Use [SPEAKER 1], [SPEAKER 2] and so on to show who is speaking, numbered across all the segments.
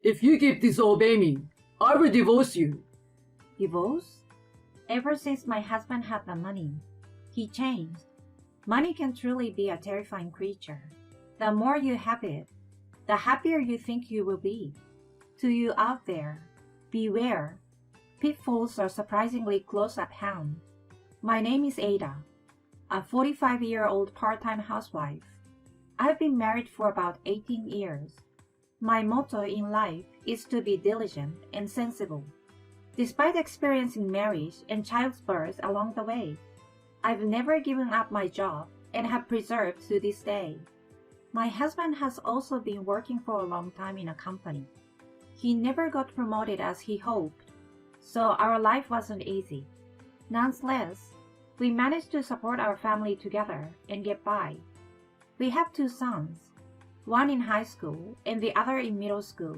[SPEAKER 1] If you keep disobeying me, I will divorce you.
[SPEAKER 2] Divorce? Ever since my husband had the money, he changed. Money can truly be a terrifying creature. The more you have it, the happier you think you will be. To you out there, beware. Pitfalls are surprisingly close at hand. My name is Ada, a 45-year-old part-time housewife. I've been married for about 18 years. My motto in life is to be diligent and sensible. Despite experiencing marriage and childbirth along the way, I've never given up my job and have preserved to this day. My husband has also been working for a long time in a company. He never got promoted as he hoped, so our life wasn't easy. Nonetheless, we managed to support our family together and get by. We have 2 sons, one in high school and the other in middle school.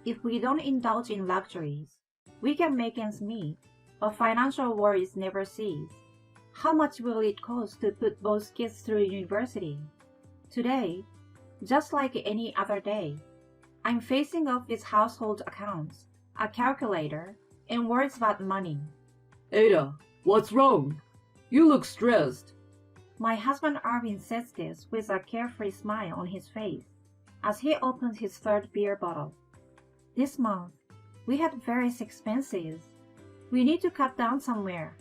[SPEAKER 2] If we don't indulge in luxuries, we can make ends meet, but financial worries never cease. How much will it cost to put both kids through university? Today, just like any other day, I'm facing off with household accounts, a calculator, and worries about money.
[SPEAKER 1] Ada, what's wrong? You look stressed.
[SPEAKER 2] My husband Arvin says this with a carefree smile on his face as he opens his 3rd beer bottle. This month, we had various expenses. We need to cut down somewhere.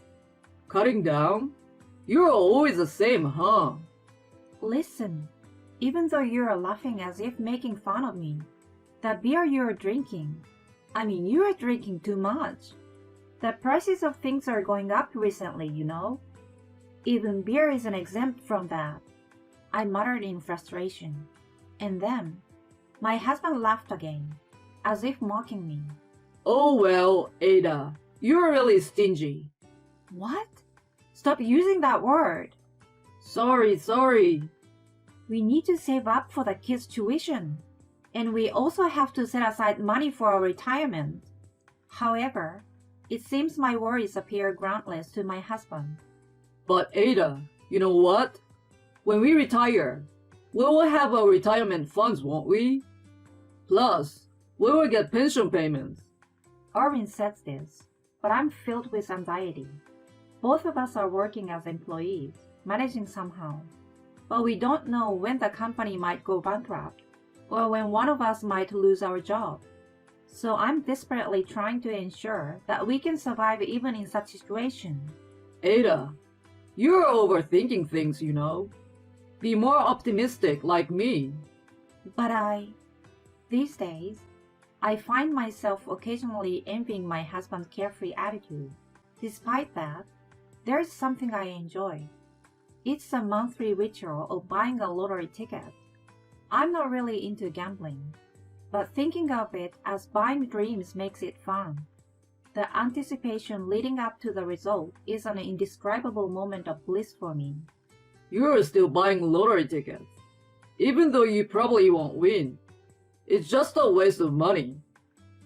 [SPEAKER 1] Cutting down? You're always the same, huh?
[SPEAKER 2] Listen, even though you're laughing as if making fun of me, the beer you're drinking, you're drinking too much. The prices of things are going up recently, you know. Even beer isn't exempt from that. I muttered in frustration. And then, my husband laughed again, as if mocking me.
[SPEAKER 1] Oh well, Ada, you're really stingy.
[SPEAKER 2] What? Stop using that word.
[SPEAKER 1] Sorry.
[SPEAKER 2] We need to save up for the kids' tuition. And we also have to set aside money for our retirement. However, it seems my worries appear groundless to my husband.
[SPEAKER 1] But Ada, you know what? When we retire, we will have our retirement funds, won't we? Plus, we will get pension payments.
[SPEAKER 2] Arvin says this, but I'm filled with anxiety. Both of us are working as employees, managing somehow. But we don't know when the company might go bankrupt, or when one of us might lose our job. So I'm desperately trying to ensure that we can survive even in such a situation.
[SPEAKER 1] Ada, you're overthinking things, you know. Be more optimistic like me.
[SPEAKER 2] But these days, I find myself occasionally envying my husband's carefree attitude. Despite that, there is something I enjoy. It's a monthly ritual of buying a lottery ticket. I'm not really into gambling, but thinking of it as buying dreams makes it fun. The anticipation leading up to the result is an indescribable moment of bliss for me.
[SPEAKER 1] You're still buying lottery tickets, even though you probably won't win. It's just a waste of money.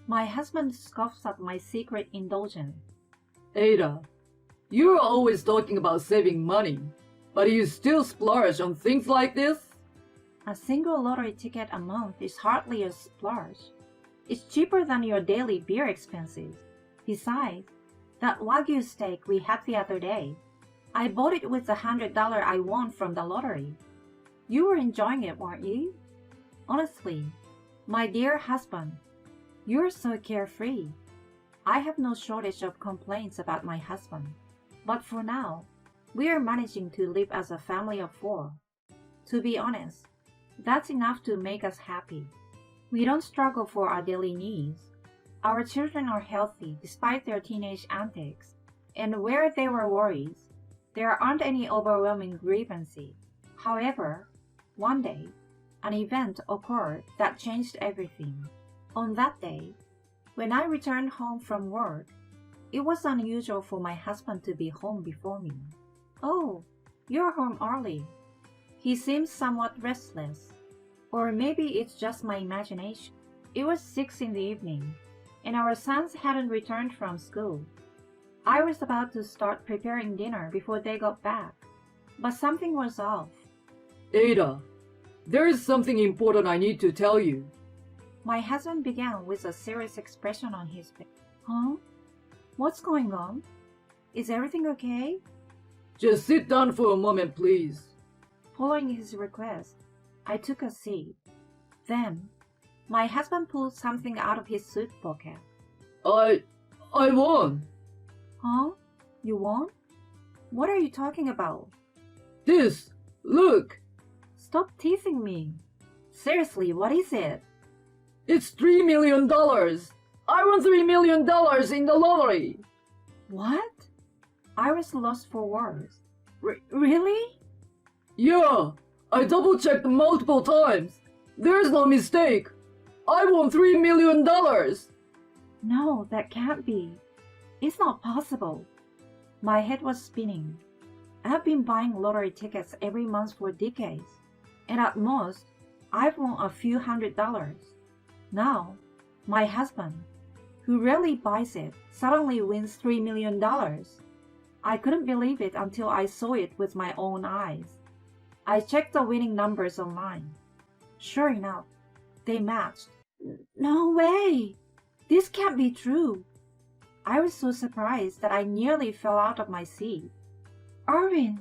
[SPEAKER 2] My husband scoffs at my secret indulgence.
[SPEAKER 1] Ada, you're always talking about saving money, but you still splurge on things like this?
[SPEAKER 2] A single lottery ticket a month is hardly a splurge. It's cheaper than your daily beer expenses. Besides, that Wagyu steak we had the other day, I bought it with the $100 I won from the lottery. You were enjoying it, weren't you? Honestly, my dear husband, you're so carefree. I have no shortage of complaints about my husband. But for now, we are managing to live as a family of 4. To be honest, that's enough to make us happy. We don't struggle for our daily needs. Our children are healthy despite their teenage antics, and where there were worries, there aren't any overwhelming grievances. However, one day, an event occurred that changed everything. On that day, when I returned home from work, it was unusual for my husband to be home before me. "Oh, you're home early." He seems somewhat restless. Or maybe it's just my imagination. It was 6 in the evening, and our sons hadn't returned from school. I was about to start preparing dinner before they got back, but something was off.
[SPEAKER 1] Ada, there is something important I need to tell you.
[SPEAKER 2] My husband began with a serious expression on his face. Huh? What's going on? Is everything okay?
[SPEAKER 1] Just sit down for a moment, please.
[SPEAKER 2] Following his request, I took a seat. Then, my husband pulled something out of his suit pocket.
[SPEAKER 1] I won.
[SPEAKER 2] Huh? You won? What are you talking about?
[SPEAKER 1] This, look.
[SPEAKER 2] Stop teasing me. Seriously, what is it?
[SPEAKER 1] It's $3 million. I won $3 million in the lottery.
[SPEAKER 2] What? I was lost for words. Really?
[SPEAKER 1] Yeah, I double-checked multiple times. There's no mistake. I won $3 million.
[SPEAKER 2] No, that can't be. It's not possible. My head was spinning. I've been buying lottery tickets every month for decades, and at most, I've won a few $100s. Now, my husband, who rarely buys it, suddenly wins $3 million. I couldn't believe it until I saw it with my own eyes. I checked the winning numbers online. Sure enough, they matched. No way! This can't be true. I was so surprised that I nearly fell out of my seat. Arvin,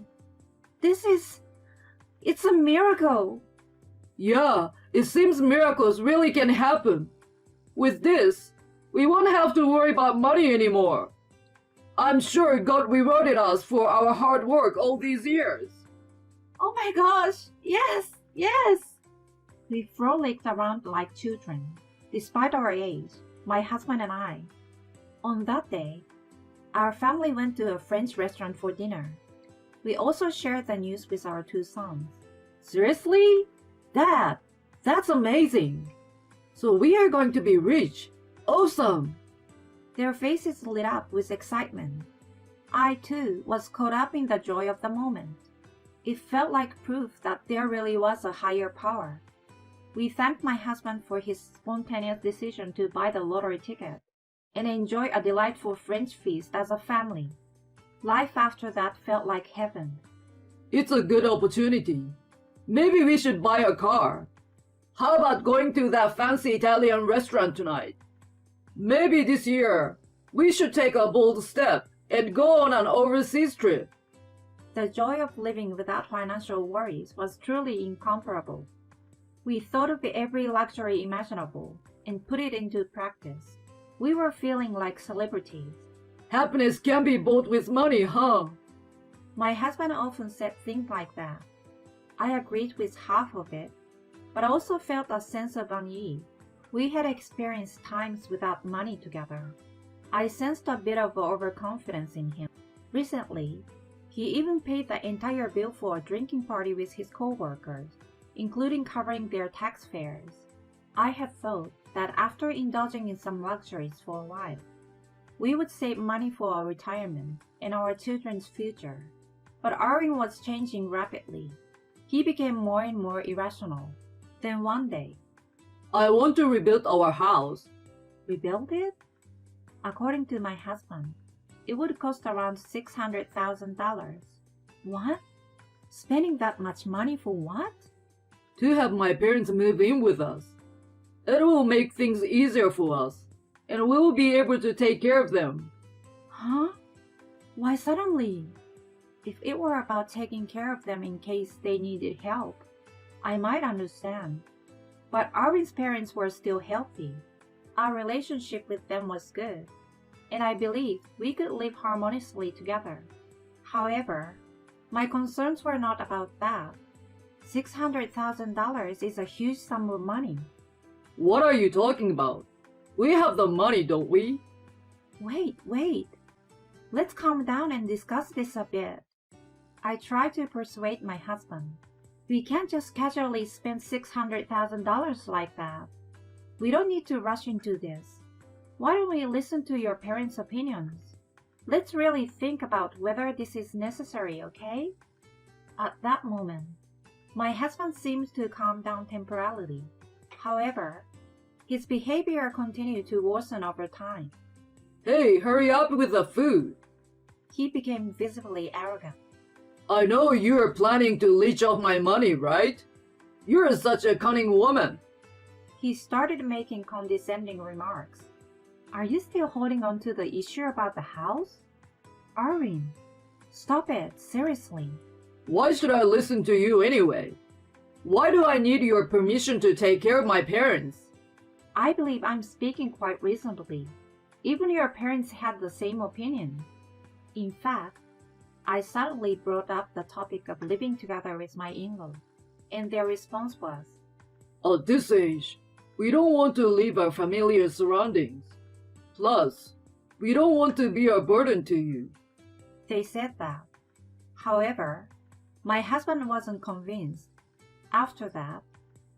[SPEAKER 2] it's a miracle.
[SPEAKER 1] Yeah, it seems miracles really can happen. With this, we won't have to worry about money anymore. I'm sure God rewarded us for our hard work all these years.
[SPEAKER 2] Oh my gosh, yes, yes! We frolicked around like children, despite our age, my husband and I. On that day, our family went to a French restaurant for dinner. We also shared the news with our two sons.
[SPEAKER 1] Seriously? Dad, that's amazing. So we are going to be rich. Awesome.
[SPEAKER 2] Their faces lit up with excitement. I, too, was caught up in the joy of the moment. It felt like proof that there really was a higher power. We thanked my husband for his spontaneous decision to buy the lottery ticket and enjoy a delightful French feast as a family. Life after that felt like heaven.
[SPEAKER 1] It's a good opportunity. Maybe we should buy a car. How about going to that fancy Italian restaurant tonight? Maybe this year, we should take a bold step and go on an overseas trip.
[SPEAKER 2] The joy of living without financial worries was truly incomparable. We thought of every luxury imaginable and put it into practice. We were feeling like celebrities.
[SPEAKER 1] Happiness can be bought with money, huh?
[SPEAKER 2] My husband often said things like that. I agreed with half of it, but also felt a sense of unease. We had experienced times without money together. I sensed a bit of overconfidence in him. Recently, he even paid the entire bill for a drinking party with his co-workers, including covering their tax fares. I had thought that after indulging in some luxuries for a while, we would save money for our retirement and our children's future. But Arvin was changing rapidly. He became more and more irrational. Then one day,
[SPEAKER 1] I want to rebuild our house.
[SPEAKER 2] Rebuild it? According to my husband, it would cost around $600,000. What? Spending that much money for what?
[SPEAKER 1] To have my parents move in with us. It will make things easier for us, and we will be able to take care of them.
[SPEAKER 2] Huh? Why suddenly? If it were about taking care of them in case they needed help, I might understand. But Arvin's parents were still healthy. Our relationship with them was good, and I believed we could live harmoniously together. However, my concerns were not about that. $600,000 is a huge sum of money.
[SPEAKER 1] What are you talking about? We have the money, don't we?
[SPEAKER 2] Wait. Let's calm down and discuss this a bit. I tried to persuade my husband. We can't just casually spend $600,000 like that. We don't need to rush into this. Why don't we listen to your parents' opinions? Let's really think about whether this is necessary, okay? At that moment, my husband seemed to calm down temporarily. However, his behavior continued to worsen over time.
[SPEAKER 1] Hey, hurry up with the food.
[SPEAKER 2] He became visibly arrogant.
[SPEAKER 1] I know you're planning to leech off my money, right? You're such a cunning woman.
[SPEAKER 2] He started making condescending remarks. Are you still holding on to the issue about the house? Arvin, stop it, seriously.
[SPEAKER 1] Why should I listen to you anyway? Why do I need your permission to take care of my parents?
[SPEAKER 2] I believe I'm speaking quite reasonably. Even your parents had the same opinion. In fact, I suddenly brought up the topic of living together with my in-laws, and their response was,
[SPEAKER 1] At this age, we don't want to leave our familiar surroundings. Plus, we don't want to be a burden to you.
[SPEAKER 2] They said that. However, my husband wasn't convinced. After that,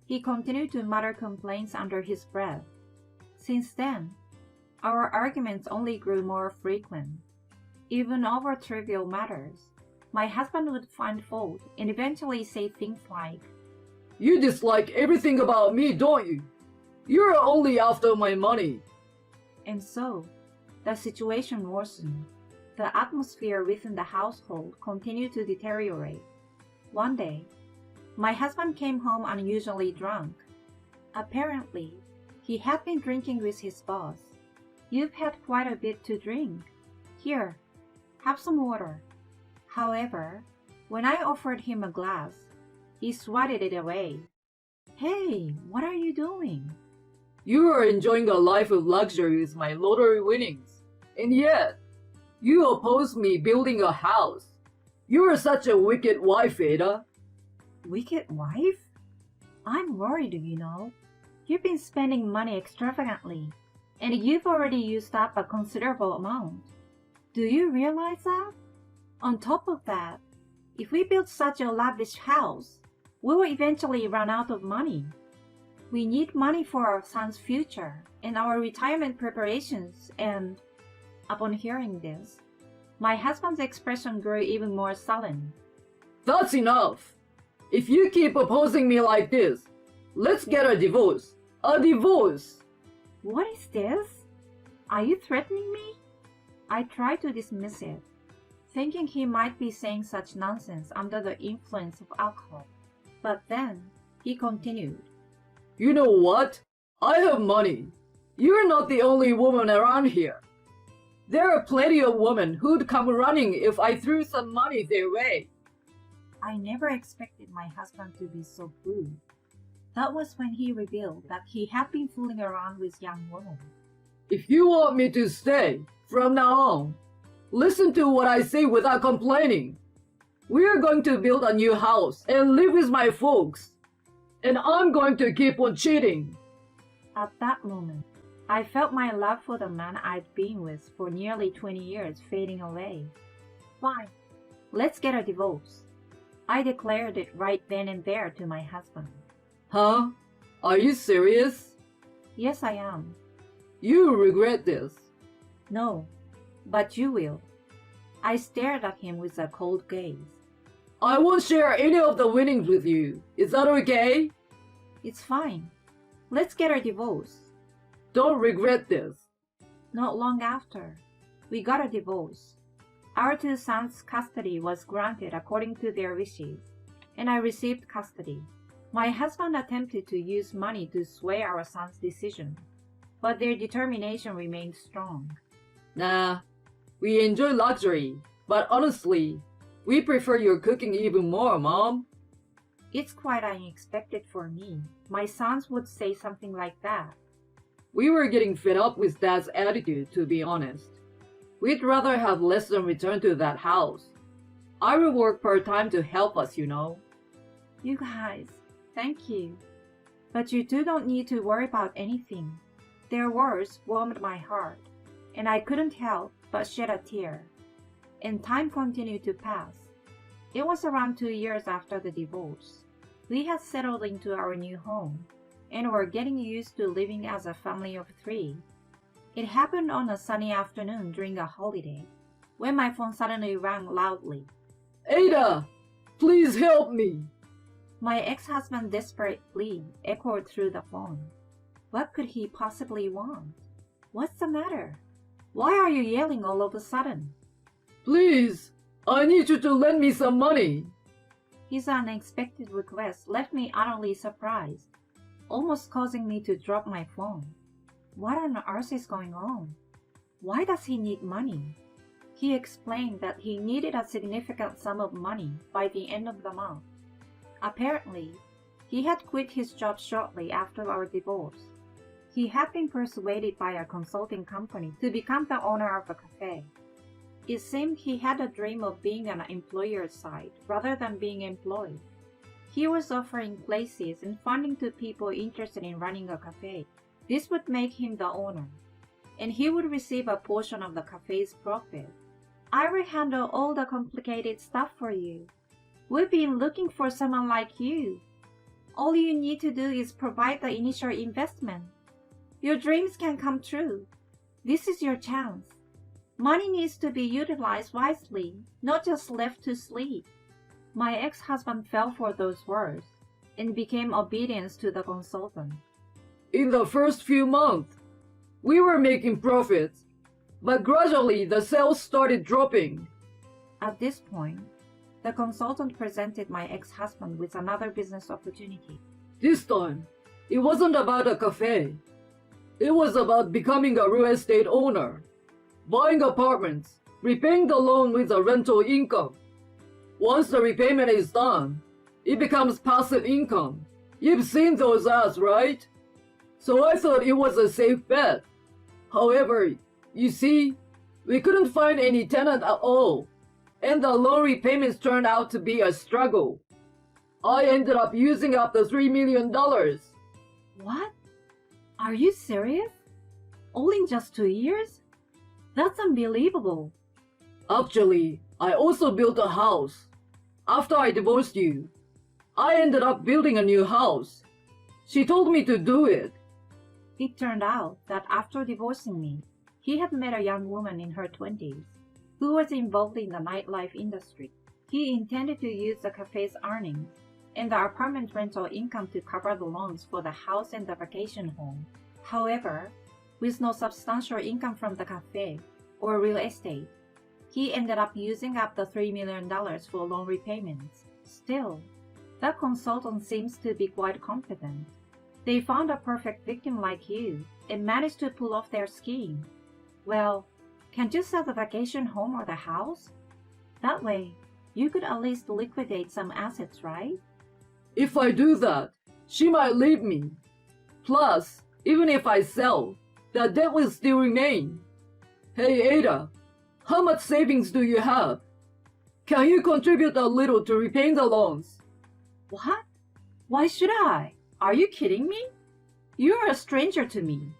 [SPEAKER 2] he continued to mutter complaints under his breath. Since then, our arguments only grew more frequent. Even over trivial matters, my husband would find fault and eventually say things like,
[SPEAKER 1] You dislike everything about me, don't you? You're only after my money.
[SPEAKER 2] and so, the situation worsened. The atmosphere within the household continued to deteriorate. One day, my husband came home unusually drunk. Apparently, he had been drinking with his boss. You've had quite a bit to drink. Here, have some water. However, when I offered him a glass, he swatted it away. Hey, what are you doing?
[SPEAKER 1] You are enjoying a life of luxury with my lottery winnings. And yet, you oppose me building a house. You are such a wicked wife, Ada.
[SPEAKER 2] Wicked wife? I'm worried, you know. You've been spending money extravagantly, and you've already used up a considerable amount. Do you realize that? On top of that, if we build such a lavish house, we will eventually run out of money. We need money for our son's future and our retirement preparations, and upon hearing this, my husband's expression grew even more sullen.
[SPEAKER 1] That's enough. If you keep opposing me like this, let's get a divorce. A divorce!
[SPEAKER 2] What is this? Are you threatening me? I tried to dismiss it, thinking he might be saying such nonsense under the influence of alcohol. But then he continued.
[SPEAKER 1] You know what? I have money. You're not the only woman around here. There are plenty of women who'd come running if I threw some money their way.
[SPEAKER 2] I never expected my husband to be so rude. That was when he revealed that he had been fooling around with young women.
[SPEAKER 1] If you want me to stay, from now on, listen to what I say without complaining. We're going to build a new house and live with my folks. And I'm going to keep on cheating.
[SPEAKER 2] At that moment, I felt my love for the man I'd been with for nearly 20 years fading away. Fine, let's get a divorce. I declared it right then and there to my husband.
[SPEAKER 1] Huh? Are you serious?
[SPEAKER 2] Yes, I am.
[SPEAKER 1] You regret this.
[SPEAKER 2] No, but you will. I stared at him with a cold gaze.
[SPEAKER 1] I won't share any of the winnings with you. Is that okay?
[SPEAKER 2] It's fine. Let's get a divorce.
[SPEAKER 1] Don't regret this.
[SPEAKER 2] Not long after, we got a divorce. Our two sons' custody was granted according to their wishes, and I received custody. My husband attempted to use money to sway our sons' decision, but their determination remained strong.
[SPEAKER 1] Nah, we enjoy luxury, but honestly, we prefer your cooking even more, Mom.
[SPEAKER 2] It's quite unexpected for me. My sons would say something like that.
[SPEAKER 1] We were getting fed up with Dad's attitude, to be honest. We'd rather have less than return to that house. I will work part-time to help us, you know.
[SPEAKER 2] You guys, thank you. But you two don't need to worry about anything. Their words warmed my heart, and I couldn't help but shed a tear. And time continued to pass. It was around 2 years after the divorce. We had settled into our new home, and were getting used to living as a family of 3. It happened on a sunny afternoon during a holiday, when my phone suddenly rang loudly.
[SPEAKER 1] Ada, please help me.
[SPEAKER 2] My ex-husband's desperate plea echoed through the phone. What could he possibly want? What's the matter? Why are you yelling all of a sudden?
[SPEAKER 1] Please, I need you to lend me some money.
[SPEAKER 2] His unexpected request left me utterly surprised. almost causing me to drop my phone. What on earth is going on? Why does he need money? He explained that he needed a significant sum of money by the end of the month. Apparently, he had quit his job shortly after our divorce. He had been persuaded by a consulting company to become the owner of a cafe. It seemed he had a dream of being on an employer's side rather than being employed. He was offering places and funding to people interested in running a cafe. This would make him the owner, and he would receive a portion of the cafe's profit. I will handle all the complicated stuff for you. We've been looking for someone like you. All you need to do is provide the initial investment. Your dreams can come true. This is your chance. Money needs to be utilized wisely, not just left to sleep. My ex-husband fell for those words and became obedient to the consultant.
[SPEAKER 1] In the first few months, we were making profits, but gradually the sales started dropping.
[SPEAKER 2] At this point, the consultant presented my ex-husband with another business opportunity.
[SPEAKER 1] This time, it wasn't about a cafe. It was about becoming a real estate owner, buying apartments, repaying the loan with a rental income. Once the repayment is done, it becomes passive income. You've seen those ads, right? So I thought it was a safe bet. However, you see, we couldn't find any tenant at all, and the loan repayments turned out to be a struggle. I ended up using up the $3 million.
[SPEAKER 2] What? Are you serious? All in just 2 years? That's unbelievable.
[SPEAKER 1] Actually, I also built a house. After I divorced you, I ended up building a new house. She told me to do it.
[SPEAKER 2] It turned out that after divorcing me, he had met a young woman in her 20s who was involved in the nightlife industry. He intended to use the cafe's earnings and the apartment rental income to cover the loans for the house and the vacation home. However, with no substantial income from the cafe or real estate, he ended up using up the $3 million for loan repayments. Still, the consultant seems to be quite competent. They found a perfect victim like you and managed to pull off their scheme. Well, can't you sell the vacation home or the house? That way, you could at least liquidate some assets, right?
[SPEAKER 1] If I do that, she might leave me. Plus, even if I sell, the debt will still remain. Hey Ada, how much savings do you have? Can you contribute a little to repaying the loans?
[SPEAKER 2] What? Why should I? Are you kidding me? You're a stranger to me.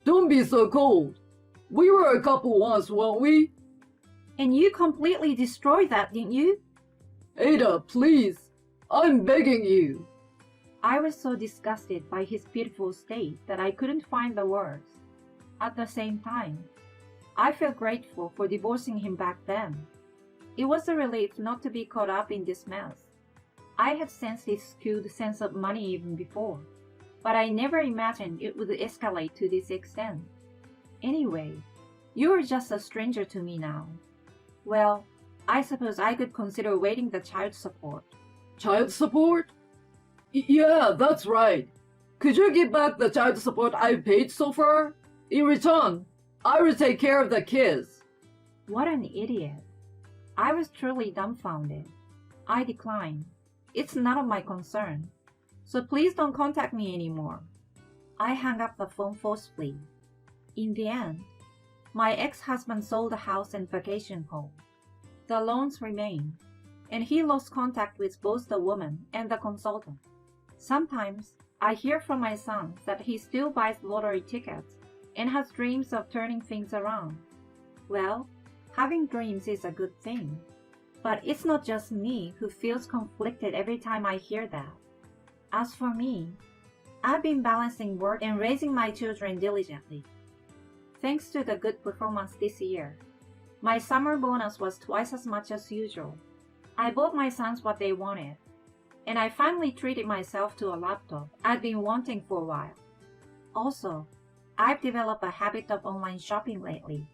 [SPEAKER 1] Don't be so cold. We were a couple once, weren't we?
[SPEAKER 2] And you completely destroyed that, didn't you?
[SPEAKER 1] Ada, please. I'm begging you.
[SPEAKER 2] I was so disgusted by his pitiful state that I couldn't find the words. At the same time, I felt grateful for divorcing him back then. It was a relief not to be caught up in this mess. I had sensed his skewed sense of money even before, but I never imagined it would escalate to this extent. Anyway, you are just a stranger to me now. Well, I suppose I could consider waiving the child support.
[SPEAKER 1] Child support? Yeah, that's right. Could you give back the child support I've paid so far? In return, I will take care of the kids.
[SPEAKER 2] What an idiot. I was truly dumbfounded. I declined. It's none of my concern. So please don't contact me anymore. I hung up the phone forcefully. In the end, my ex-husband sold the house and vacation home. The loans remained, and he lost contact with both the woman and the consultant. Sometimes, I hear from my son that he still buys lottery tickets and has dreams of turning things around. Well, having dreams is a good thing. But it's not just me who feels conflicted every time I hear that. As for me, I've been balancing work and raising my children diligently. Thanks to the good performance this year, my summer bonus was twice as much as usual. I bought my sons what they wanted, and I finally treated myself to a laptop I'd been wanting for a while. Also, I've developed a habit of online shopping lately.